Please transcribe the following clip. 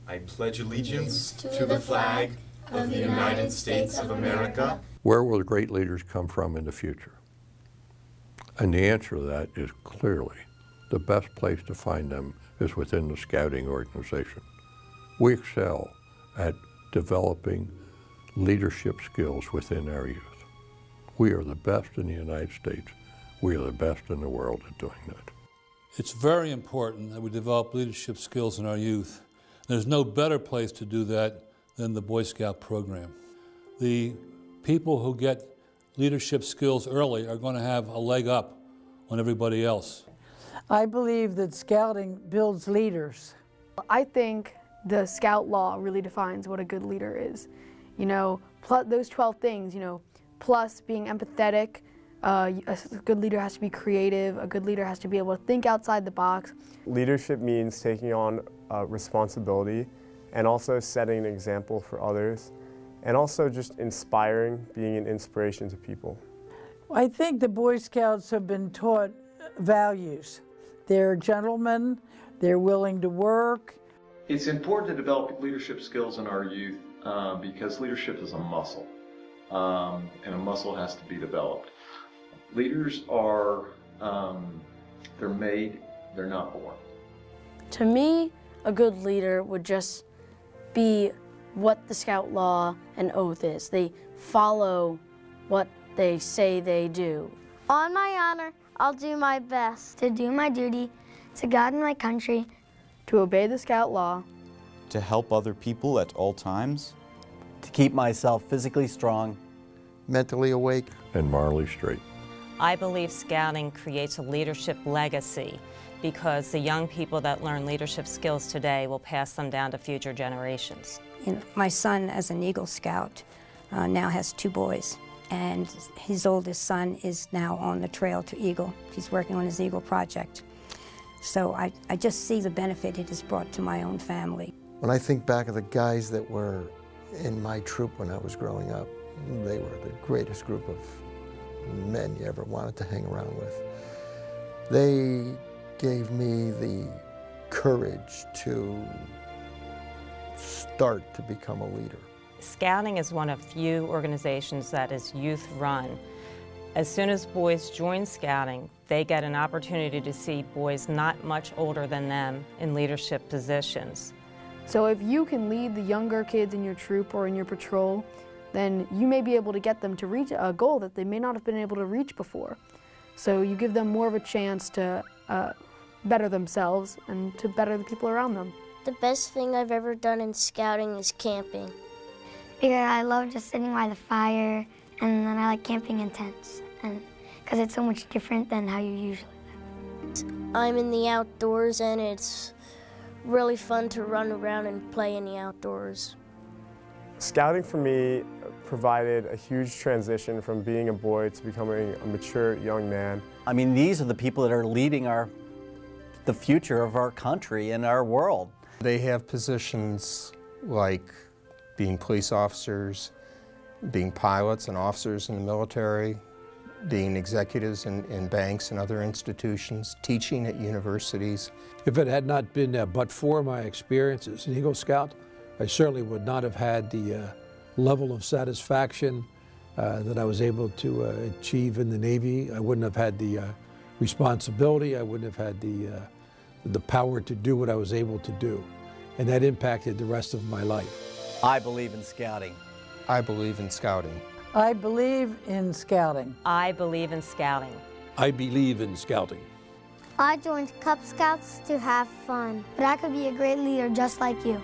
I pledge allegiance to the flag of the United States of America. Where will the great leaders come from in the future? And the answer to that is clearly the best place to find them is within the scouting organization. We excel at developing leadership skills within our youth. We are the best in the United States. We are the best in the world at doing that. It's very important that we develop leadership skills in our youth. There's no better place to do that than the Boy Scout program. The people who get leadership skills early are going to have a leg up on everybody else. I believe that scouting builds leaders. I think the Scout law really defines what a good leader is. You know, plus those 12 things, you know, plus being empathetic, a good leader has to be creative, a good leader has to be able to think outside the box. Leadership means taking on responsibility and also setting an example for others, and also just inspiring, being an inspiration to people. I think the Boy Scouts have been taught values. They're gentlemen, they're willing to work. It's important to develop leadership skills in our youth because leadership is a muscle, and a muscle has to be developed. Leaders are, they're made, they're not born. To me, a good leader would just be what the Scout law and oath is. They follow what they say they do. On my honor, I'll do my best to do my duty to God and my country, To obey the Scout law, to help other people at all times, to keep myself physically strong, mentally awake, and morally straight. I believe Scouting creates a leadership legacy because the young people that learn leadership skills today will pass them down to future generations. You know, my son, as an Eagle Scout, now has 2 boys, and his oldest son is now on the trail to Eagle. He's working on his Eagle project. So I just see the benefit it has brought to my own family. When I think back of the guys that were in my troop when I was growing up, they were the greatest group of men you ever wanted to hang around with. They gave me the courage to start to become a leader. Scouting is one of few organizations that is youth-run. As soon as boys join Scouting, they get an opportunity to see boys not much older than them in leadership positions. so if you can lead the younger kids in your troop or in your patrol, then you may be able to get them to reach a goal that they may not have been able to reach before. So you give them more of a chance to better themselves and to better the people around them. The best thing I've ever done in Scouting is camping. Because I love just sitting by the fire, and then I like camping in tents, and because it's so much different than how you usually live. I'm in the outdoors, and it's really fun to run around and play in the outdoors. Scouting for me provided a huge transition from being a boy to becoming a mature young man. I mean, these are the people that are leading the future of our country and our world. They have positions like being police officers, being pilots and officers in the military, being executives in banks and other institutions, teaching at universities. If it had not been but for my experience as an Eagle Scout, I certainly would not have had the level of satisfaction that I was able to achieve in the Navy. I wouldn't have had the responsibility. I wouldn't have had the power to do what I was able to do. And that impacted the rest of my life. I believe in Scouting. I believe in Scouting. I believe in Scouting. I believe in Scouting. I believe in Scouting. I joined Cub Scouts to have fun, but I could be a great leader just like you.